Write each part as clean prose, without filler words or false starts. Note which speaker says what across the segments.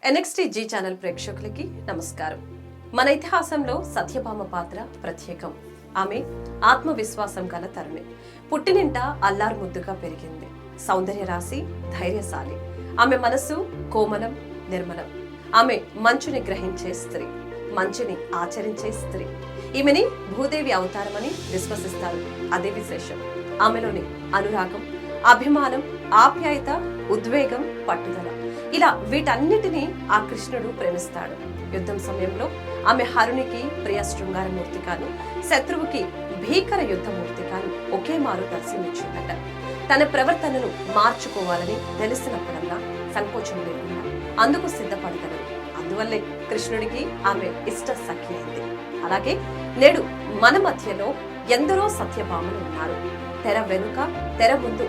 Speaker 1: NXT G channel ప్రేక్షకులకి నమస్కారం. మన ఇతిహాసంలో సత్యభామ పాత్ర ప్రత్యేకం. ఆమె ఆత్మవిశ్వాసం గల తరుణి. పుట్టినింట అల్లారు ముద్దుగా పెరిగింది. సౌందర్య రాశి, ధైర్యశాలి. ఆమె మనసు కోమలం, నిర్మలం. ఆమె మంచుని గ్రహించే స్త్రీ, మంచిని ఆచరించే స్త్రీ. ఈమెని భూదేవి అవతారమని విశ్వసిస్తారు. అదే విశేషం. ఆమెలోని అనురాగం, అభిమానం, ఆప్యాయత, ఉద్వేగం, పట్టుదల, ఇలా వీటన్నిటినీ ఆ కృష్ణుడు ప్రేమిస్తాడు. యుద్ధం సమయంలో ఆమె హరునికి ప్రియ శృంగారమూర్తి కాను, శత్రువుకి భీకర యుద్ధమూర్తి కాను ఒకే మారు దర్శనమిచ్చిందట. తన ప్రవర్తనను మార్చుకోవాలని తెలిసినప్పుడల్లా సంకోచం లేకుండా అందుకు సిద్ధపడగలరు. అందువల్లే కృష్ణుడికి ఆమె ఇష్ట సఖి అయింది. అలాగే నేడు మన మధ్యలో ఎందరో సత్యభామలు ఉన్నారు. తెర వెనుక, తెర ముందు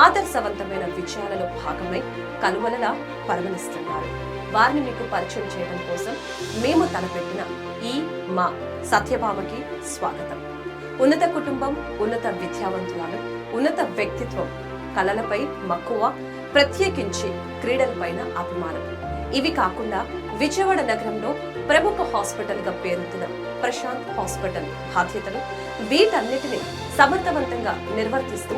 Speaker 1: ఆదర్శవంతమైన విజయాలలో భాగమై కనుమలలా పరిమళిస్తున్నారు. వారిని మీకు పరిచయం చేయడం కోసం మేము తలపెట్టిన ఈ మా సత్యభామకి స్వాగతం. ఉన్నత కుటుంబం, ఉన్నత విద్యావంతురాలు, ఉన్నత వ్యక్తిత్వం, కళలపై మక్కువ, ప్రత్యేకించి క్రీడలపైన అభిమానం. ఇవి కాకుండా విజయవాడ నగరంలో ప్రముఖ హాస్పిటల్ గా పేరుతున్న ప్రశాంత్ హాస్పిటల్ బాధ్యతలు, వీటన్నిటిని సమర్థవంతంగా నిర్వర్తిస్తూ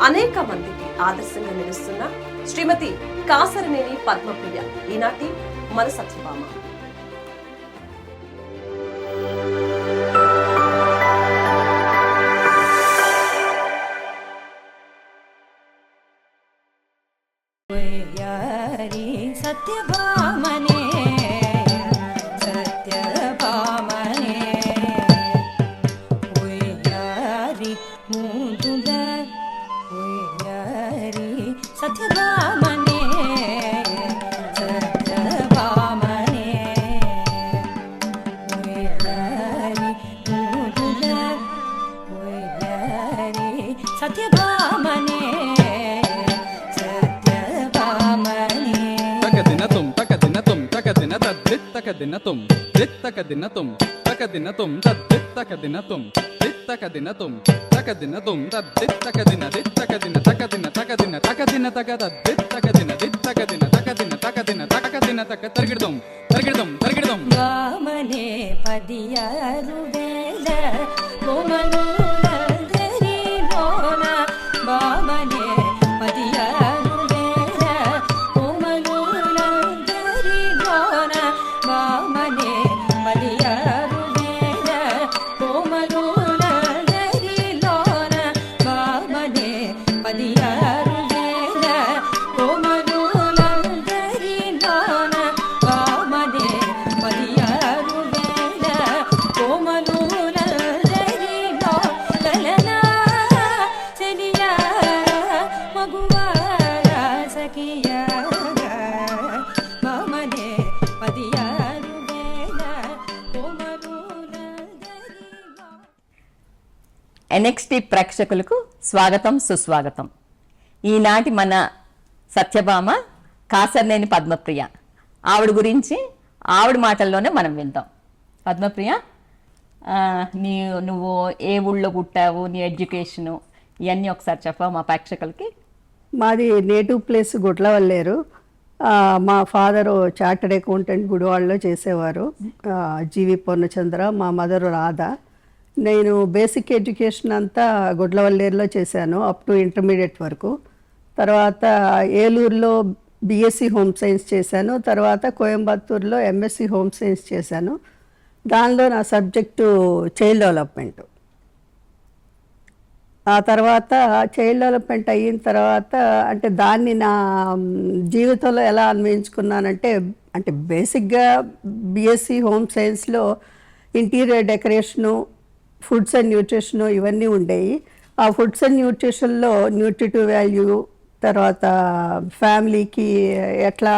Speaker 1: అనేక మందికి ఆదర్శంగా నిలుస్తున్న శ్రీమతి కాసరనేని పద్మప్రియ ఈనాటి మన సత్యభామ.
Speaker 2: సత్యభామనే సత్యభామనే ఓయారి ముందుల ఓయారి సత్యభామనే సత్యభామనే ఓయారి ముందుల ఓయారి సత్యభామనే
Speaker 3: తకదినతుం తకదినతుం తకదినతుం తకదినతుం తకదినతుం తకదినతుం తకదిన తకదిన తకదిన తకదిన తకదిన తకదిన తకదిన తకదిన తకదిన తకదిన తక తరిగిడదాం తరిగిడదాం తరిగిడదాం
Speaker 2: వామనే పదియారు వేల కోమలుల దరిలోన వామనే పదియారు వేల కోమలుల దరిలోన వామనే పదియారు వేల కోమలుల దరిలోన వామనే పదియారు వేల కోమలుల దరిలోన వామనే పదియారు వేల కోమలుల దరిలో లలనా చెలియా మగువార సఖియా వామనే పదియారు వేల కోమలుల దరిలో.
Speaker 4: NXT ప్రేక్షకులకు స్వాగతం, సుస్వాగతం. ఈనాటి మన సత్యభామ కాసరనేని పద్మప్రియ. ఆవిడ గురించి ఆవిడ మాటల్లోనే మనం విందాం. పద్మప్రియ, నువ్వు ఏ ఊళ్ళో పుట్టావు, నీ ఎడ్యుకేషను, ఇవన్నీ ఒకసారి చెప్పావు మా ప్రేక్షకులకి.
Speaker 5: మాది నేటివ్ ప్లేస్ గుడ్లవల్లేరు. మా ఫాదరు చార్టర్డ్ అకౌంటెంట్ గుడివాడలో చేసేవారు, జీవి పూర్ణచంద్ర. మా మదరు రాధ. నేను బేసిక్ ఎడ్యుకేషన్ అంతా గుడ్లవల్లేరులో చేశాను అప్ టు ఇంటర్మీడియట్ వరకు. తర్వాత ఏలూరులో BSc హోమ్ సైన్స్ చేశాను. తర్వాత కోయంబత్తూరులో MSc హోమ్ సైన్స్ చేశాను. దానిలో నా సబ్జెక్టు చైల్డ్ డెవలప్మెంట్. ఆ తర్వాత చైల్డ్ డెవలప్మెంట్ అయిన తర్వాత అంటే దాన్ని నా జీవితంలో ఎలా అన్వయించుకున్నానంటే, అంటే బేసిక్గా BSc హోమ్ సైన్స్లో interior decoration, foods and nutrition ఇవన్నీ ఉండేవి. ఆ ఫుడ్స్ అండ్ న్యూట్రిషన్లో న్యూట్రిటివ్ వాల్యూ, తర్వాత ఫ్యామిలీకి ఎట్లా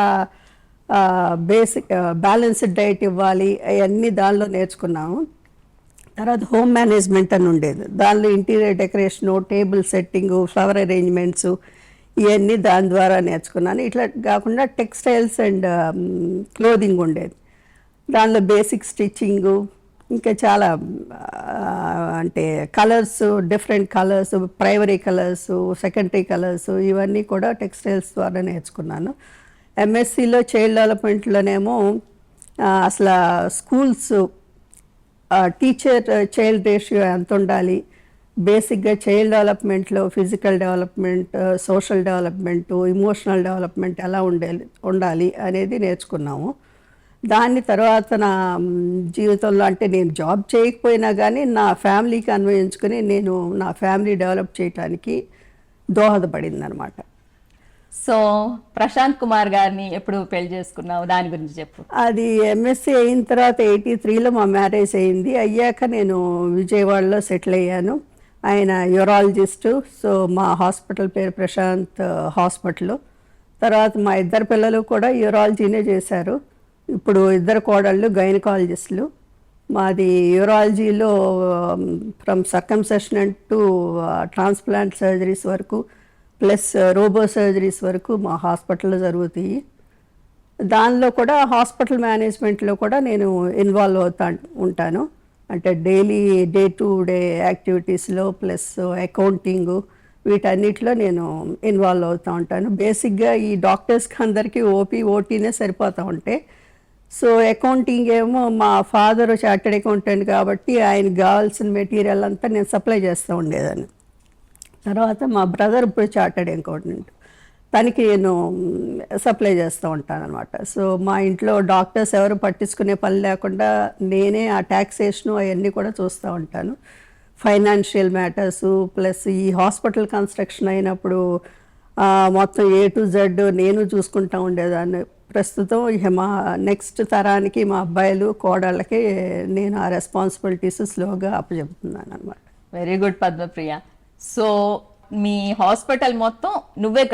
Speaker 5: బేసిక్ బ్యాలెన్స్డ్ డైట్ ఇవ్వాలి, అవన్నీ దానిలో నేర్చుకున్నాము. తర్వాత హోమ్ మేనేజ్మెంట్ అని ఉండేది. దానిలో interior decoration, table setting, flower arrangements ఇవన్నీ దాని ద్వారా నేర్చుకున్నాను. ఇట్లా కాకుండా టెక్స్టైల్స్ అండ్ క్లోదింగ్ ఉండేది. దానిలో బేసిక్ స్టిచ్చింగు, ఇంకా చాలా అంటే colours, different colours, primary colours, secondary colours, ఇవన్నీ కూడా టెక్స్టైల్స్ ద్వారా నేర్చుకున్నాను. ఎంఎస్సిలో చైల్డ్ డెవలప్మెంట్లోనేమో అసలు స్కూల్స్ టీచర్ చైల్డ్ రేషియో ఎంత ఉండాలి, బేసిక్గా చైల్డ్ డెవలప్మెంట్లో physical development, social development, emotional development ఎలా ఉండాలి అనేది నేర్చుకున్నాము. దాని తర్వాత నా జీవితంలో అంటే నేను జాబ్ చేయకపోయినా కానీ నా ఫ్యామిలీకి అన్వయించుకొని నేను నా ఫ్యామిలీ డెవలప్ చేయడానికి దోహదపడింది అనమాట.
Speaker 4: సో ప్రశాంత్ కుమార్ గారిని ఎప్పుడు పెళ్లి చేసుకున్నావు, దాని గురించి చెప్పు.
Speaker 5: అది ఎంఎస్సీ అయిన తర్వాత 83లో మా మ్యారేజ్ అయింది. అయ్యాక నేను విజయవాడలో సెటిల్ అయ్యాను. ఆయన యూరాలజిస్టు. సో మా హాస్పిటల్ పేరు ప్రశాంత్ హాస్పిటల్. తర్వాత మా ఇద్దరు పిల్లలు కూడా యూరాలజీనే చేశారు. ఇప్పుడు ఇద్దరు కోడళ్ళు గైనకాలజిస్టులు. మాది యూరాలజీలో from circumcision to transplant surgeries వరకు ప్లస్ రోబో సర్జరీస్ వరకు మా హాస్పిటల్లో జరుగుతాయి. దానిలో కూడా హాస్పిటల్ మేనేజ్మెంట్లో కూడా నేను ఇన్వాల్వ్ ఉంటాను. అంటే డైలీ డే టు డే యాక్టివిటీస్లో ప్లస్ అకౌంటింగ్ వీటన్నిటిలో నేను ఇన్వాల్వ్ అవుతూ ఉంటాను. బేసిక్గా ఈ డాక్టర్స్కి అందరికీ ఓటీనే సరిపోతూ ఉంటాయి. సో అకౌంటింగ్ ఏమో మా ఫాదర్ చార్టెడ్ అకౌంటెంట్ కాబట్టి ఆయనకు కావాల్సిన మెటీరియల్ అంతా నేను సప్లై చేస్తూ ఉండేదాన్ని. తర్వాత మా బ్రదర్ ఇప్పుడు చార్టెడ్ అకౌంటెంట్, తనకి నేను సప్లై చేస్తూ ఉంటాను అనమాట. సో మా ఇంట్లో డాక్టర్స్ ఎవరు పట్టించుకునే పని లేకుండా నేనే ఆ ట్యాక్సేషను అవన్నీ కూడా చూస్తూ ఉంటాను. ఫైనాన్షియల్ మ్యాటర్స్ ప్లస్ ఈ హాస్పిటల్ కన్స్ట్రక్షన్ అయినప్పుడు మొత్తం A to Z నేను చూసుకుంటూ ఉండేదాన్ని. ప్రస్తుతం ఇక మా నెక్స్ట్ తరానికి మా అబ్బాయిలు కోడళ్ళకి నేను ఆ రెస్పాన్సిబిలిటీస్ స్లోగా అప్పచెప్తున్నాను అనమాట.
Speaker 4: Very good Padmapriya. సో మీ హాస్పిటల్ మొత్తం నువ్వే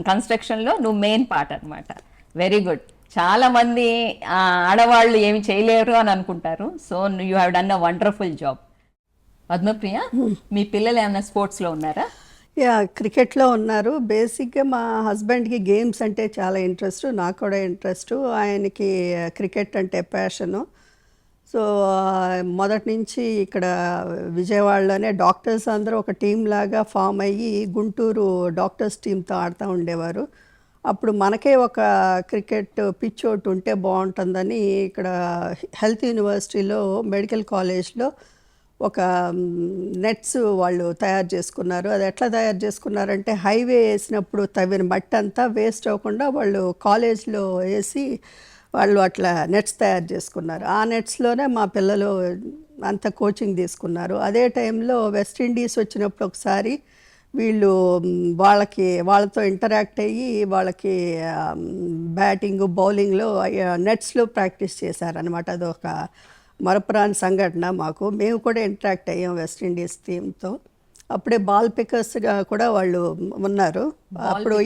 Speaker 4: కన్స్ట్రక్షన్లో నువ్వు మెయిన్ పార్ట్ అనమాట. Very good. చాలా మంది ఆడవాళ్ళు ఏమి చేయలేరు అని అనుకుంటారు. So you have done a wonderful job. Padmapriya, మీ పిల్లలు ఏమైనా స్పోర్ట్స్లో ఉన్నారా?
Speaker 5: యా, క్రికెట్లో ఉన్నారు. బేసిక్గా మా హస్బెండ్కి గేమ్స్ అంటే చాలా ఇంట్రెస్ట్, నాకు కూడా ఇంట్రెస్ట్. ఆయనకి క్రికెట్ అంటే ప్యాషను. సో మొదటి నుంచి ఇక్కడ విజయవాడలోనే డాక్టర్స్ అందరూ ఒక టీం లాగా ఫామ్ అయ్యి గుంటూరు డాక్టర్స్ టీంతో ఆడుతూ ఉండేవారు. అప్పుడు మనకే ఒక క్రికెట్ పిచ్ ఒకటి ఉంటే బాగుంటుందని ఇక్కడ హెల్త్ యూనివర్సిటీలో మెడికల్ కాలేజ్లో ఒక నెట్స్ వాళ్ళు తయారు చేసుకున్నారు. అది ఎట్లా తయారు చేసుకున్నారంటే హైవే వేసినప్పుడు తవ్విన మట్టి అంతా వేస్ట్ అవ్వకుండా వాళ్ళు కాలేజ్లో వేసి వాళ్ళు అట్లా నెట్స్ తయారు చేసుకున్నారు. ఆ నెట్స్లోనే మా పిల్లలు అంత కోచింగ్ తీసుకున్నారు. అదే టైంలో వెస్టిండీస్ వచ్చినప్పుడు ఒకసారి వీళ్ళు వాళ్ళతో ఇంటరాక్ట్ అయ్యి వాళ్ళకి బ్యాటింగ్ బౌలింగ్లో నెట్స్లో ప్రాక్టీస్ చేశారనమాట. అదొక మరపురాని సంఘటన మాకు. మేము కూడా ఇంటరాక్ట్ అయ్యాం వెస్టిండీస్ టీంతో. అప్పుడే బాల్ పికర్స్గా కూడా వాళ్ళు ఉన్నారు. అప్పుడు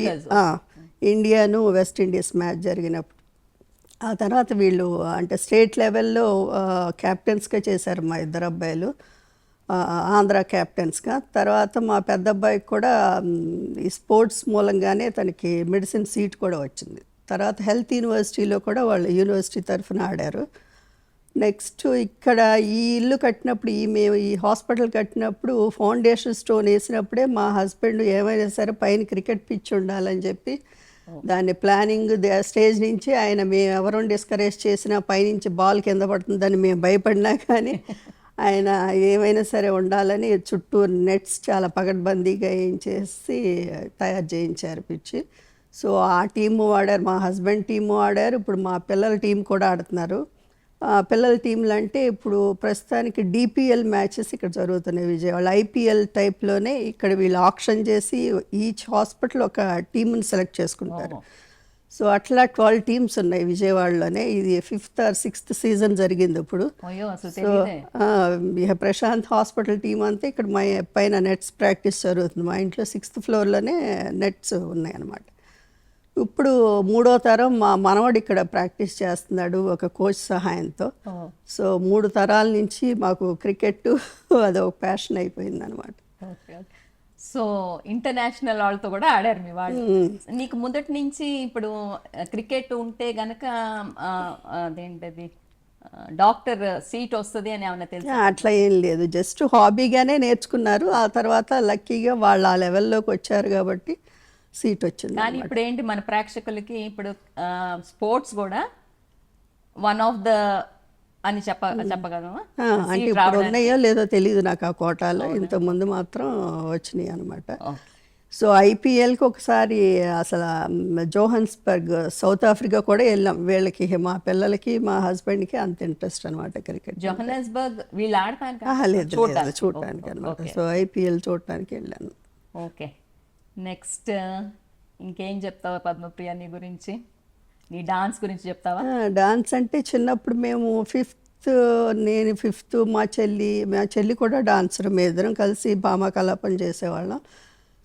Speaker 5: ఇండియాను వెస్టిండీస్ మ్యాచ్ జరిగినప్పుడు. ఆ తర్వాత వీళ్ళు అంటే స్టేట్ లెవెల్లో క్యాప్టెన్స్గా చేశారు మా ఇద్దరు అబ్బాయిలు, ఆంధ్ర క్యాప్టెన్స్గా. తర్వాత మా పెద్ద అబ్బాయికి కూడా ఈ స్పోర్ట్స్ మూలంగానే తనకి మెడిసిన్ సీట్ కూడా వచ్చింది. తర్వాత హెల్త్ యూనివర్సిటీలో కూడా వాళ్ళు యూనివర్సిటీ తరఫున ఆడారు. నెక్స్ట్ ఇక్కడ ఈ ఇల్లు కట్టినప్పుడు మేము ఈ హాస్పిటల్ కట్టినప్పుడు ఫౌండేషన్ స్టోన్ వేసినప్పుడే మా హస్బెండ్ ఏమైనా సరే పైన క్రికెట్ పిచ్ ఉండాలని చెప్పి దాన్ని ప్లానింగ్ స్టేజ్ నుంచి ఆయన మేము ఎవరూ డిస్కరేజ్ చేసినా పైనుంచి బాల్ కింద పడుతుందని మేము భయపడినా కానీ ఆయన ఏమైనా సరే ఉండాలని చుట్టూ నెట్స్ చాలా పగడ్బందీగా చేసి తయారు చేయించారు పిచ్చి. సో ఆ టీము ఆడారు, మా హస్బెండ్ టీము ఆడారు. ఇప్పుడు మా పిల్లల టీం కూడా ఆడుతున్నారు. పిల్లల టీంలు అంటే ఇప్పుడు ప్రస్తుతానికి డిపిఎల్ మ్యాచెస్ ఇక్కడ జరుగుతున్నాయి విజయవాడ. ఐపీఎల్ టైప్లోనే ఇక్కడ వీళ్ళు ఆక్షన్ చేసి ఈచ్ హాస్పిటల్ ఒక టీంని సెలెక్ట్ చేసుకుంటారు. సో అట్లా 12 టీమ్స్ ఉన్నాయి విజయవాడలోనే. ఇది 5th or 6th సీజన్ జరిగింది ఇప్పుడు. సో ప్రశాంత్ హాస్పిటల్ టీం అంతా ఇక్కడ మా పైన నెట్స్ ప్రాక్టీస్ జరుగుతుంది. మా ఇంట్లో 6th ఫ్లోర్లోనే నెట్స్ ఉన్నాయి అన్నమాట. ఇప్పుడు 3వ తరం మా మనవడు ఇక్కడ ప్రాక్టీస్ చేస్తున్నాడు ఒక కోచ్ సహాయంతో. సో 3 తరాల నుంచి మాకు క్రికెట్ అదొక ప్యాషన్ అయిపోయింది అనమాట.
Speaker 4: సో ఇంటర్నేషనల్ వాళ్ళతో కూడా ఆడారు మీ వాళ్ళు. నీకు మొదటి నుంచి ఇప్పుడు క్రికెట్ ఉంటే గనక అదేంటది డాక్టర్ సీట్ వస్తుంది అని ఏమైనా తెలుసు?
Speaker 5: అట్లా ఏం లేదు, జస్ట్ హాబీగానే నేర్చుకున్నారు. ఆ తర్వాత లక్కీగా వాళ్ళు ఆ లెవెల్లోకి వచ్చారు కాబట్టి సీట్ వచ్చింది.
Speaker 4: కానీ ఇప్పుడు ఏంటి మన ప్రేక్షకులకి ఇప్పుడు స్పోర్ట్స్ కూడా వన్ ఆఫ్ ద అని చెప్పగలమా?
Speaker 5: అంటే ఇప్పుడు ఉన్నాయో లేదో తెలియదు నాకు ఆ కోటాలో, ఇంతకుముందు మాత్రం వచ్చినాయి అనమాట. సో ఐపీఎల్కి ఒకసారి అసలు జోహన్స్బర్గ్ సౌత్ ఆఫ్రికా కూడా వెళ్ళాం. వీళ్ళకి మా పిల్లలకి మా హస్బెండ్కి అంత ఇంట్రెస్ట్ అనమాట క్రికెట్.
Speaker 4: జోహన్నస్బర్గ్ వీళ్ళు ఆడతాను
Speaker 5: లేదు చూడటానికి అనమాట. సో ఐపీఎల్ చూడటానికి వెళ్ళాను.
Speaker 4: ఓకే, నెక్స్ట్ ఇంకేం చెప్తావా పద్మప్రియ నీ గురించి? నీ డాన్స్ గురించి చెప్తావా?
Speaker 5: డాన్స్ అంటే చిన్నప్పుడు మేము నేను ఫిఫ్త్, మా చెల్లి కూడా డాన్సర్. మేము ఇద్దరం కలిసి భామా కలాపం చేసేవాళ్ళం.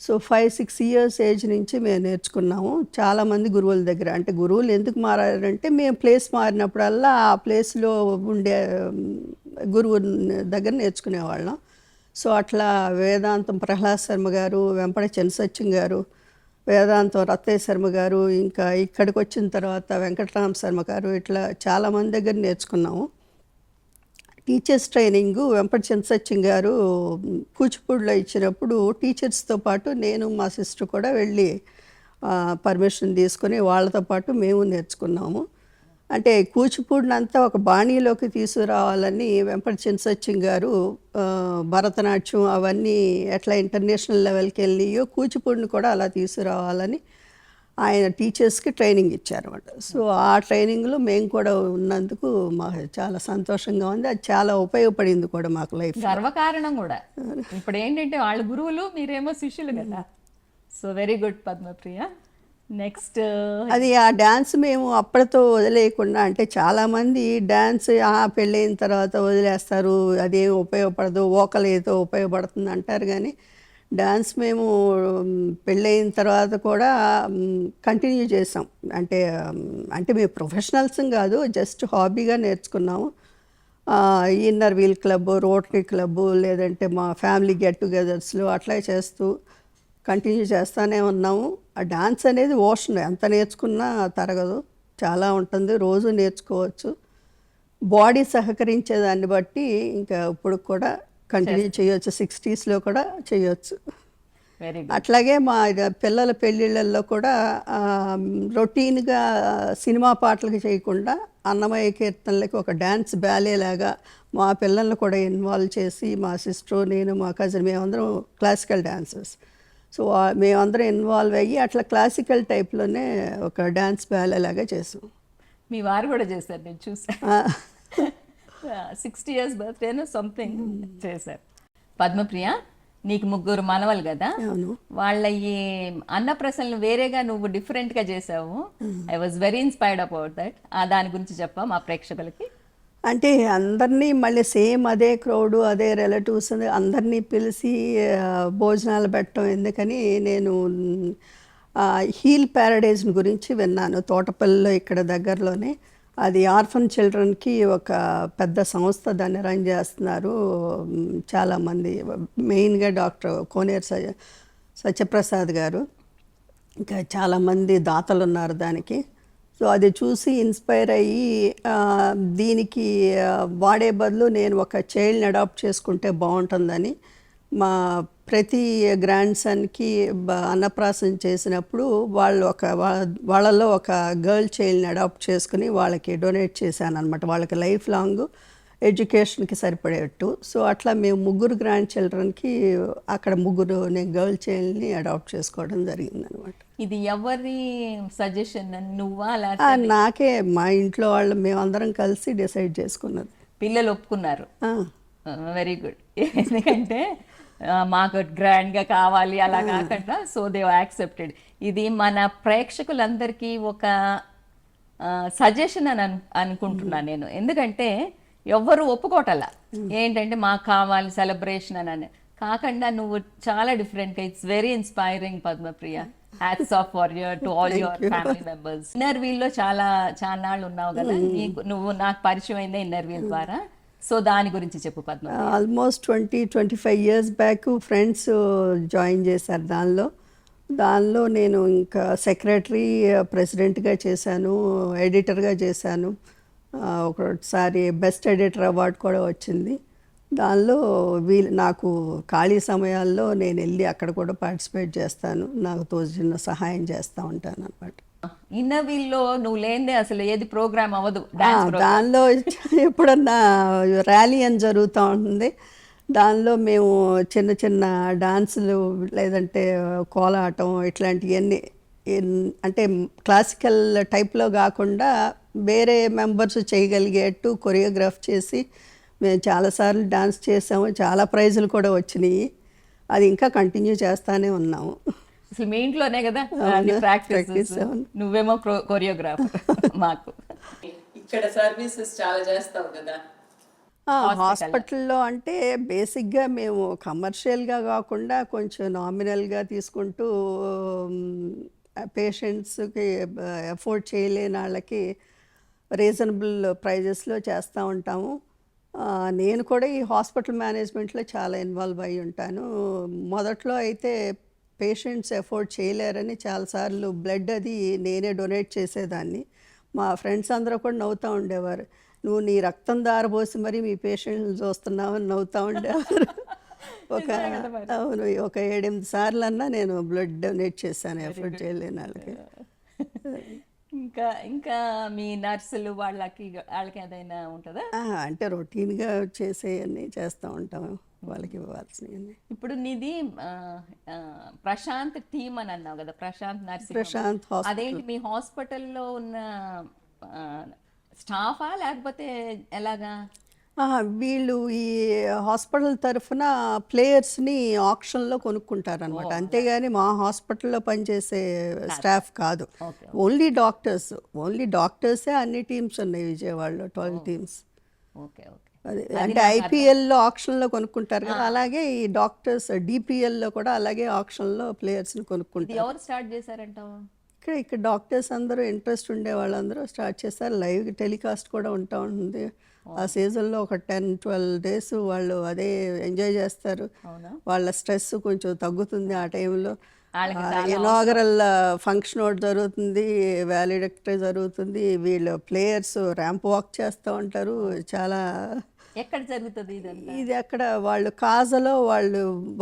Speaker 5: సో 5-6 ఇయర్స్ ఏజ్ నుంచి మేము నేర్చుకున్నాము చాలామంది గురువుల దగ్గర. అంటే గురువులు ఎందుకు మారారంటే మేము ప్లేస్ మారినప్పుడల్లా ఆ ప్లేస్లో ఉండే గురువు దగ్గర నేర్చుకునేవాళ్ళం. సో అట్లా వేదాంతం ప్రహ్లాద్ శర్మ గారు, వెంపటి చెన్నసత్యం గారు, వేదాంతం రత్తయ్య శర్మ గారు, ఇంకా ఇక్కడికి వచ్చిన తర్వాత వెంకటరామ శర్మ గారు, ఇట్లా చాలామంది దగ్గర నేర్చుకున్నాము. టీచర్స్ ట్రైనింగ్ వెంపటి చెన్నసత్యం గారు కూచిపూడిలో ఇచ్చినప్పుడు టీచర్స్తో పాటు నేను మా సిస్టర్ కూడా వెళ్ళి పర్మిషన్ తీసుకొని వాళ్ళతో పాటు మేము నేర్చుకున్నాము. అంటే కూచిపూడిని అంతా ఒక బాణీలోకి తీసుకురావాలని వెంపటి చెన్నసత్యం గారు భరతనాట్యం అవన్నీ ఎట్లా ఇంటర్నేషనల్ లెవెల్కి వెళ్ళియో కూచిపూడిని కూడా అలా తీసుకురావాలని ఆయన టీచర్స్కి ట్రైనింగ్ ఇచ్చారన్నమాట. సో ఆ ట్రైనింగ్లో మేము కూడా ఉన్నందుకు మాకు చాలా సంతోషంగా ఉంది. అది చాలా ఉపయోగపడింది కూడా మాకు లైఫ్.
Speaker 4: గర్వకారణం కూడా. ఇప్పుడు ఏంటంటే వాళ్ళ గురువులు, మీరేమో శిష్యులు కదా. So very good Padmapriya. Next
Speaker 5: అది ఆ డ్యాన్స్ మేము అప్పటితో వదిలేయకుండా, అంటే చాలామంది డ్యాన్స్ పెళ్ళైన తర్వాత వదిలేస్తారు, అదేం ఉపయోగపడదు, ఓకలేదో ఉపయోగపడుతుంది అంటారు. కానీ డ్యాన్స్ మేము పెళ్ళైన తర్వాత కూడా కంటిన్యూ చేసాం. అంటే మేము ప్రొఫెషనల్స్ కాదు, జస్ట్ హాబీగా నేర్చుకున్నాము. Inner wheel club, rotary club, లేదంటే మా ఫ్యామిలీ గెట్ టుగెదర్స్లో అట్లా చేస్తూ కంటిన్యూ చేస్తూనే ఉన్నాము. ఆ డాన్స్ అనేది ఓషన్, ఎంత నేర్చుకున్నా తరగదు, చాలా ఉంటుంది, రోజు నేర్చుకోవచ్చు. బాడీ సహకరించేదాన్ని బట్టి ఇంకా ఇప్పుడు కూడా కంటిన్యూ చేయొచ్చు, 60స్లో కూడా చేయొచ్చు.
Speaker 4: Very good.
Speaker 5: అట్లాగే మా పిల్లల పెళ్ళిళ్ళల్లో కూడా రొటీన్గా సినిమా పాటలకు చేయకుండా అన్నమయ్య కీర్తనలకి ఒక డ్యాన్స్ బ్యాలే లాగా మా పిల్లల్ని కూడా ఇన్వాల్వ్ చేసి, మా సిస్టర్, నేను, మా కజిన్, మేమందరం క్లాసికల్ డాన్సర్స్. సో మేమందరం ఇన్వాల్వ్ అయ్యి అట్లా క్లాసికల్ టైప్లోనే ఒక డ్యాన్స్ బ్యాలే లాగా చేసాం.
Speaker 4: మీ వారు కూడా చేశారు, నేను చూసాను. 60 years బర్త్డేను సంథింగ్ చేశారు. పద్మప్రియ, నీకు 3 మనవలు కదా, వాళ్ళ ఈ అన్నప్రసన్నలు వేరేగా నువ్వు డిఫరెంట్గా చేసావు. I was very inspired about that. దాని గురించి చెప్పా మా ప్రేక్షకులకి.
Speaker 5: అంటే అందరినీ మళ్ళీ సేమ్ అదే క్రౌడు, అదే రిలేటివ్స్ అందరినీ పిలిచి భోజనాలు పెట్టడం ఎందుకని నేను హీల్ ప్యారడైజ్ గురించి విన్నాను. తోటపల్లిలో ఇక్కడ దగ్గరలోనే అది ఆర్ఫన్ చిల్డ్రన్కి ఒక పెద్ద సంస్థ దాన్ని రన్ చేస్తున్నారు. చాలామంది, మెయిన్గా డాక్టర్ కోనేరు సత్యప్రసాద్ గారు, ఇంకా చాలామంది దాతలు ఉన్నారు దానికి. సో అది చూసి ఇన్స్పైర్ అయ్యి దీనికి వాడే బదులు నేను ఒక చైల్డ్ని అడాప్ట్ చేసుకుంటే బాగుంటుందని మా ప్రతి గ్రాండ్ సన్కి అన్నప్రాసన చేసినప్పుడు వాళ్ళలో ఒక గర్ల్ చైల్డ్ని అడాప్ట్ చేసుకుని వాళ్ళకి డొనేట్ చేశాను అనమాట. వాళ్ళకి లైఫ్ లాంగ్ ఎడ్యుకేషన్కి సరిపడేట్టు. సో అట్లా మేము 3 గ్రాండ్ చిల్డ్రన్కి అక్కడ 3 నేను గర్ల్ చైల్డ్ని అడాప్ట్ చేసుకోవడం జరిగింది అనమాట.
Speaker 4: ఇది ఎవరి సజెషన్? నువ్వా?
Speaker 5: నాకే, మా ఇంట్లో వాళ్ళు మేమందరం కలిసి డిసైడ్ చేసుకున్నది.
Speaker 4: పిల్లలు ఒప్పుకున్నారు? Very good. ఎందుకంటే మాకు గ్రాండ్గా కావాలి అలా కాకుండా, సో దే యాక్సెప్టెడ్. ఇది మన ప్రేక్షకులందరికీ ఒక సజెషన్ అని అనుకుంటున్నాను నేను. ఎందుకంటే ఎవ్వరు ఒప్పుకోవటలా, ఏంటంటే మాకు కావాలి సెలబ్రేషన్ అని కాకుండా నువ్వు చాలా డిఫరెంట్గా, it's very inspiring Padmapriya. Hats off for to all your family members. Inner వీల్లో చాలా నాళ్ళు ఉన్నావు కదా, నువ్వు నాకు పరిచయం అయిందే ఇన్నర్ వీల్ ద్వారా. సో దాని గురించి చెప్పు Padma.
Speaker 5: Almost 20-25 years back friends join చేశారు దానిలో నేను ఇంకా సెక్రటరీ, ప్రెసిడెంట్గా చేశాను, ఎడిటర్గా చేశాను. ఒకసారి బెస్ట్ ఎడిటర్ అవార్డు కూడా వచ్చింది. దానిలో నాకు ఖాళీ సమయాల్లో నేను వెళ్ళి అక్కడ కూడా పార్టిసిపేట్ చేస్తాను, నాకు తోచిన సహాయం చేస్తూ ఉంటాను అనమాట.
Speaker 4: ఇన్నవీల్లో నువ్వు లేనిదే అసలు ఏది ప్రోగ్రామ్ అవ్వదు. డాన్స్
Speaker 5: దానిలో ఎప్పుడన్నా ర్యాలీ అని జరుగుతూ ఉంటుంది, దానిలో మేము చిన్న చిన్న డాన్సులు లేదంటే కోలాటం ఇట్లాంటివన్నీ అంటే క్లాసికల్ టైప్లో కాకుండా వేరే మెంబర్స్ చేయగలిగేట్టు కొరియోగ్రాఫ్ చేసి మేము చాలాసార్లు డాన్స్ చేసాము, చాలా ప్రైజులు కూడా వచ్చినాయి. అది ఇంకా కంటిన్యూ చేస్తానే ఉన్నాము.
Speaker 4: అసలు మీ ఇంట్లోనే కదా ప్రాక్టీస్, నువ్వేమో కొరియోగ్రాఫర్. మాకు ఇక్కడ సర్వీసెస్ చాలా చేస్తావు కదా
Speaker 5: హాస్పిటల్లో. అంటే బేసిక్గా మేము కమర్షియల్గా కాకుండా కొంచెం నామినల్గా తీసుకుంటూ పేషెంట్స్కి అఫోర్డ్ చేయలేని వాళ్ళకి రీజనబుల్ ప్రైజెస్లో చేస్తూ ఉంటాము. నేను కూడా ఈ హాస్పిటల్ మేనేజ్మెంట్లో చాలా ఇన్వాల్వ్ అయి ఉంటాను. మొదట్లో అయితే పేషెంట్స్ ఎఫోర్డ్ చేయలేరని చాలాసార్లు బ్లడ్ అది నేనే డొనేట్ చేసేదాన్ని. మా ఫ్రెండ్స్ అందరూ కూడా నవ్వుతూ ఉండేవారు, నువ్వు నీ రక్తం దారబోసి మరి మీ పేషెంట్ని చూస్తున్నావు అని నవ్వుతూ ఉండేవారు. అవును, ఒక 7-8 సార్లు అన్నా నేను బ్లడ్ డొనేట్ చేశాను ఎఫోర్డ్ చేయలేని వాళ్ళకి.
Speaker 4: ఇంకా ఇంకా మీ నర్సులు వాళ్ళకి ఏదైనా ఉంటుందా?
Speaker 5: అంటే రొటీన్గా చేసేవన్నీ చేస్తూ ఉంటాము, వాళ్ళకి ఇవ్వాల్సినవి.
Speaker 4: ఇప్పుడు నీది ప్రశాంత్ టీమ్ అని అన్నావు కదా, ప్రశాంత్ నర్సింగ్.
Speaker 5: ప్రశాంత్
Speaker 4: అదేంటి మీ హాస్పిటల్లో ఉన్న స్టాఫా లేకపోతే ఎలాగా?
Speaker 5: వీళ్ళు ఈ హాస్పిటల్ తరఫున ప్లేయర్స్ని ఆక్షన్లో కొనుక్కుంటారు అనమాట, అంతేగాని మా హాస్పిటల్లో పనిచేసే స్టాఫ్ కాదు. ఓన్లీ డాక్టర్సే అన్ని టీమ్స్ ఉన్నాయి విజయవాడలో, 12 టీమ్స్.
Speaker 4: Okay okay.
Speaker 5: అంటే ఐపీఎల్లో ఆక్షన్లో కొనుక్కుంటారు కదా, అలాగే ఈ డాక్టర్స్ డిపిఎల్లో కూడా అలాగే ఆక్షన్లో ప్లేయర్స్ని కొనుక్కుంటారు.
Speaker 4: ఎవరు స్టార్ట్ చేశారంటావు?
Speaker 5: ఇక్కడ డాక్టర్స్ అందరూ ఇంట్రెస్ట్ ఉండే వాళ్ళందరూ స్టార్ట్ చేస్తారు. లైవ్ టెలికాస్ట్ కూడా ఉంటా ఉంటుంది. ఆ సీజన్లో ఒక 10-12 డేస్ వాళ్ళు అదే ఎంజాయ్ చేస్తారు. వాళ్ళ స్ట్రెస్ కొంచెం తగ్గుతుంది ఆ టైంలో. ఇనాగరల్ ఫంక్షన్ ఒకటి జరుగుతుంది, వ్యాలిడక్టరీ జరుగుతుంది, వీళ్ళు ప్లేయర్స్ ర్యాంప్ వాక్ చేస్తూ ఉంటారు. చాలా
Speaker 4: ఎక్కడ జరుగుతుంది
Speaker 5: ఇది? అక్కడ వాళ్ళు కాజలో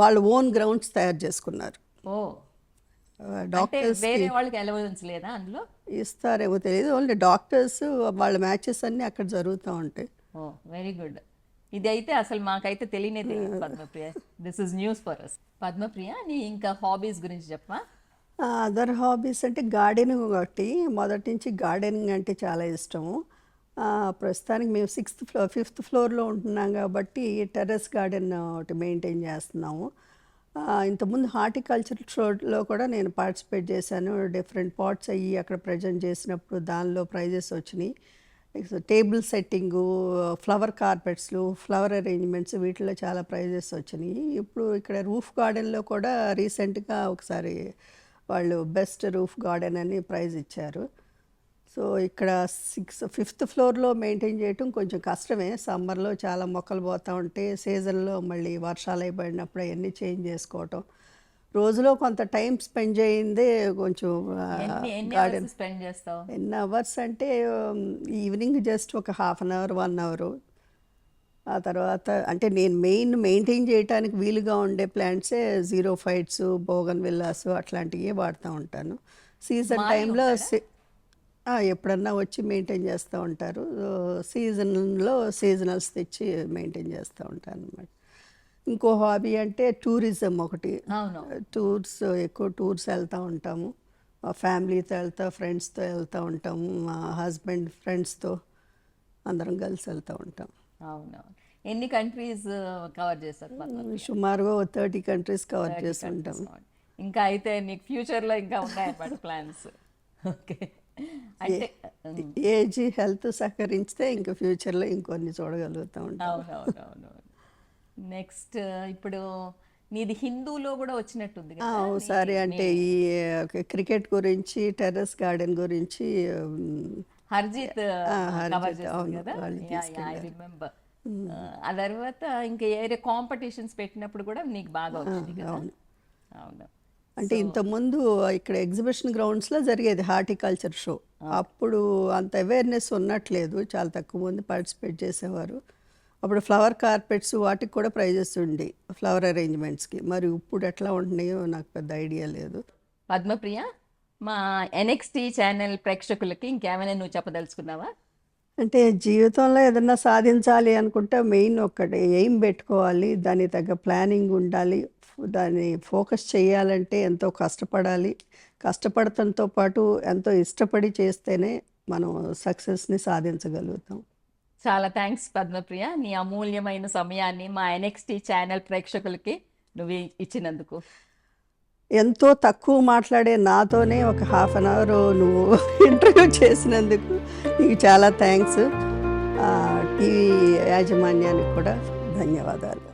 Speaker 5: వాళ్ళు ఓన్ గ్రౌండ్స్ తయారు చేసుకున్నారు.
Speaker 4: డాక్టర్స్ వేరే వాళ్ళకి అలవెన్స్ లేదా అందులో?
Speaker 5: ఇస్తారేమో తెలియదు, ఓన్లీ డాక్టర్స్ వాళ్ళ మ్యాచెస్ అన్నీ అక్కడ జరుగుతూ ఉంటాయి.
Speaker 4: Oh very good. ఇది అయితే అసలు మాకైతే తెలియనే Padmapriya. This is news for us. Padmapriya, నీ ఇంకా హాబీస్ గురించి చెప్పా.
Speaker 5: అదర్ హాబీస్ అంటే గార్డెనింగ్ ఒకటి. మొదటి నుంచి గార్డెనింగ్ అంటే చాలా ఇష్టము. ప్రస్తుతానికి మేము 5th ఫ్లోర్లో ఉంటున్నాం కాబట్టి టెర్రస్ గార్డెన్ ఒకటి మెయింటైన్ చేస్తున్నాము. ఇంతకుముందు హార్టికల్చర్ షోలో కూడా నేను పార్టిసిపేట్ చేశాను. డిఫరెంట్ పాట్స్ అయ్యి అక్కడ ప్రజెంట్ చేసినప్పుడు దానిలో ప్రైజెస్ వచ్చినాయి. టేబుల్ సెట్టింగు, ఫ్లవర్ కార్పెట్స్లు, ఫ్లవర్ అరేంజ్మెంట్స్, వీటిలో చాలా ప్రైజెస్ వచ్చినాయి. ఇప్పుడు ఇక్కడ రూఫ్ గార్డెన్లో కూడా రీసెంట్గా ఒకసారి వాళ్ళు బెస్ట్ రూఫ్ గార్డెన్ అని ప్రైజ్ ఇచ్చారు. సో ఇక్కడ 5th ఫ్లోర్లో మెయింటైన్ చేయటం కొంచెం కష్టమే. సమ్మర్లో చాలా మొక్కలు పోతూ ఉంటే, సీజన్లో మళ్ళీ వర్షాలు అయిపోయినప్పుడు అవన్నీ చేంజ్ చేసుకోవటం, రోజులో కొంత టైం స్పెండ్ చేయిందే కొంచెం గార్డెన్.
Speaker 4: స్పెండ్ చేస్తావు?
Speaker 5: ఎన్ని అవర్స్ అంటే ఈవినింగ్ జస్ట్ ఒక 1/2 అవర్ 1 అవర్. ఆ తర్వాత అంటే నేను మెయింటైన్ చేయడానికి వీలుగా ఉండే ప్లాంట్సే జీరోఫైట్స్, బోగన్ విల్లాస్ అట్లాంటివి వాడుతూ ఉంటాను. సీజన్ టైంలో ఎప్పుడన్నా వచ్చి మెయింటైన్ చేస్తూ ఉంటారు. సీజన్లో సీజనల్స్ తెచ్చి మెయింటైన్ చేస్తూ ఉంటాను అనమాట. ఇంకో హాబీ అంటే టూరిజం ఒకటి. ఎక్కువ టూర్స్ వెళ్తూ ఉంటాము. మా ఫ్యామిలీతో వెళ్తా, ఫ్రెండ్స్తో వెళ్తూ ఉంటాము, మా హస్బెండ్ ఫ్రెండ్స్తో అందరం కలిసి వెళ్తూ ఉంటాం.
Speaker 4: అవునవును. ఎన్ని కంట్రీస్ కవర్ చేస్తారు?
Speaker 5: సుమారుగా 30 కంట్రీస్ కవర్ చేస్తుంటాం.
Speaker 4: ఇంకా అయితే నీకు ఫ్యూచర్లో ఇంకా ఉన్నాయన్నమాట ప్లాన్స్. ఓకే. అంటే
Speaker 5: ఏజ్ హెల్త్ సహకరిస్తే ఇంకా ఫ్యూచర్లో ఇంకొన్ని చూడగలుగుతూ ఉంటాం.
Speaker 4: అవునవునవును. నెక్స్ట్ ఇప్పుడు నీది హిందూలో కూడా వచ్చినట్టుంది కదా
Speaker 5: ఒకసారి. అంటే ఈ క్రికెట్ గురించి, టెర్రస్ గార్డెన్ గురించి
Speaker 4: హర్జిత్ కవర్ చేస్తుంది కదా, ఐ రిమెంబర్. ఆ తర్వాత ఇంకా ఏరే కాంపిటీషన్స్ పెట్టినప్పుడు కూడా నీకు బాగా వచ్చింది కదా. అవును.
Speaker 5: అంటే ఇంతకుముందు ఇక్కడ ఎగ్జిబిషన్ గ్రౌండ్స్లో జరిగేది హార్టికల్చర్ షో. అప్పుడు అంత అవేర్నెస్ ఉన్నట్లేదు, చాలా తక్కువ మంది పార్టిసిపేట్ చేసేవారు. అప్పుడు ఫ్లవర్ కార్పెట్స్ వాటికి కూడా ప్రైజెస్ ఉండి ఫ్లవర్ అరేంజ్మెంట్స్కి. మరి ఇప్పుడు ఎట్లా ఉంటున్నాయో నాకు పెద్ద ఐడియా లేదు.
Speaker 4: పద్మప్రియ, మా ఎన్ఎక్స్టీ ఛానల్ ప్రేక్షకులకి ఇంకేమైనా నువ్వు చెప్పదలుచుకున్నావా?
Speaker 5: అంటే జీవితంలో ఏదన్నా సాధించాలి అనుకుంటే మెయిన్ ఒక్కటి ఎయిమ్ పెట్టుకోవాలి, దానికి తగ్గ ప్లానింగ్ ఉండాలి, దాన్ని ఫోకస్ చేయాలంటే ఎంతో కష్టపడాలి. కష్టపడటంతో పాటు ఎంతో ఇష్టపడి చేస్తేనే మనం సక్సెస్ని సాధించగలుగుతాం.
Speaker 4: చాలా థ్యాంక్స్ పద్మప్రియ, నీ అమూల్యమైన సమయాన్ని మా ఎన్ఎక్స్టీ ఛానల్ ప్రేక్షకులకి నువ్వు ఇచ్చినందుకు.
Speaker 5: ఎంతో తక్కువ మాట్లాడే నాతోనే ఒక హాఫ్ అన్ అవర్ నువ్వు ఇంటర్వ్యూ చేసినందుకు నీకు చాలా థ్యాంక్స్. టీవీ యాజమాన్యానికి కూడా ధన్యవాదాలు.